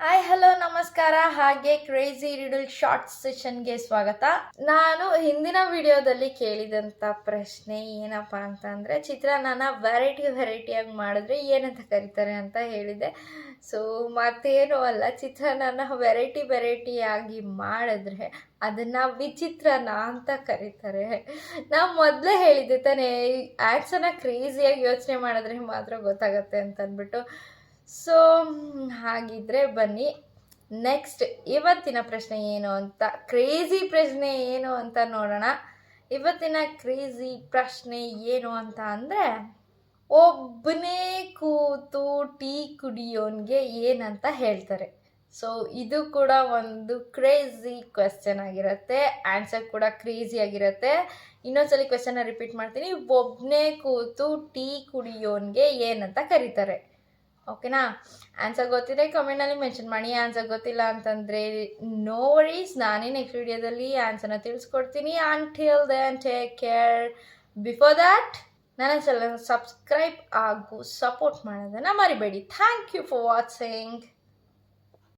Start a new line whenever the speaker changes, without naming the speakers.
Hi hello ನಮಸ್ಕಾರ. ಹಾಗೆ crazy ರೀಡಲ್ short ಸೆಷನ್ಗೆ ಸ್ವಾಗತ. ನಾನು ಹಿಂದಿನ ವಿಡಿಯೋದಲ್ಲಿ ಕೇಳಿದಂಥ ಪ್ರಶ್ನೆ ಏನಪ್ಪ ಅಂತಂದರೆ, ಚಿತ್ರಾನ್ನನ ವೆರೈಟಿಯಾಗಿ ಮಾಡಿದ್ರೆ ಏನಂತ ಕರೀತಾರೆ ಅಂತ ಹೇಳಿದೆ. ಸೊ ಮತ್ತೇನು ಅಲ್ಲ, ಚಿತ್ರಾನ್ನನ ವೆರೈಟಿಯಾಗಿ ಮಾಡಿದ್ರೆ ಅದನ್ನು ವಿಚಿತ್ರನ ಅಂತ ಕರೀತಾರೆ. ನಾವು ಮೊದಲೇ ಹೇಳಿದ್ದೆ ತಾನೇ, ಆನ್ಸರ್ನ ಕ್ರೇಜಿಯಾಗಿ ಯೋಚನೆ ಮಾಡಿದ್ರೆ ಮಾತ್ರ ಗೊತ್ತಾಗತ್ತೆ ಅಂತ ಅಂದ್ಬಿಟ್ಟು. ಸೊ ಹಾಗಿದ್ರೆ ಬನ್ನಿ, ನೆಕ್ಸ್ಟ್ ಇವತ್ತಿನ ಪ್ರಶ್ನೆ ಏನು ಅಂತ, ಕ್ರೇಜಿ ಪ್ರಶ್ನೆ ಏನು ಅಂತ ನೋಡೋಣ. ಇವತ್ತಿನ ಕ್ರೇಜಿ ಪ್ರಶ್ನೆ ಏನು ಅಂತ ಅಂದರೆ, ಒಬ್ಬನೇ ಕೂತು ಟೀ ಕುಡಿಯೋನ್ಗೆ ಏನಂತ ಹೇಳ್ತಾರೆ? ಸೊ ಇದು ಕೂಡ ಒಂದು ಕ್ರೇಜಿ ಕ್ವೆಶ್ಚನ್ ಆಗಿರುತ್ತೆ, ಆನ್ಸರ್ ಕೂಡ ಕ್ರೇಜಿ ಆಗಿರುತ್ತೆ. ಇನ್ನೊಂದ್ಸಲಿ ಕ್ವೆಶ್ಚನ್ನ ರಿಪೀಟ್ ಮಾಡ್ತೀನಿ. ಒಬ್ಬನೇ ಕೂತು ಟೀ ಕುಡಿಯೋನ್ಗೆ ಏನಂತ ಕರೀತಾರೆ? ಓಕೆನಾ? ಆನ್ಸರ್ ಗೊತ್ತಿದೆ ಕಮೆಂಟ್ನಲ್ಲಿ ಮೆನ್ಷನ್ ಮಾಡಿ. ಆನ್ಸರ್ ಗೊತ್ತಿಲ್ಲ ಅಂತಂದರೆ ನೋ ವರೀಸ್, ನಾನೇ ನೆಕ್ಸ್ಟ್ ವಿಡಿಯೋದಲ್ಲಿ ಆನ್ಸರ್ನ ತಿಳಿಸ್ಕೊಡ್ತೀನಿ. Until then take care. Before that ನನ್ನ ಚಾನಲ್ ಸಬ್ಸ್ಕ್ರೈಬ್ ಹಾಗೂ ಸಪೋರ್ಟ್ ಮಾಡೋದನ್ನು ಮರಿಬೇಡಿ. Thank you for watching.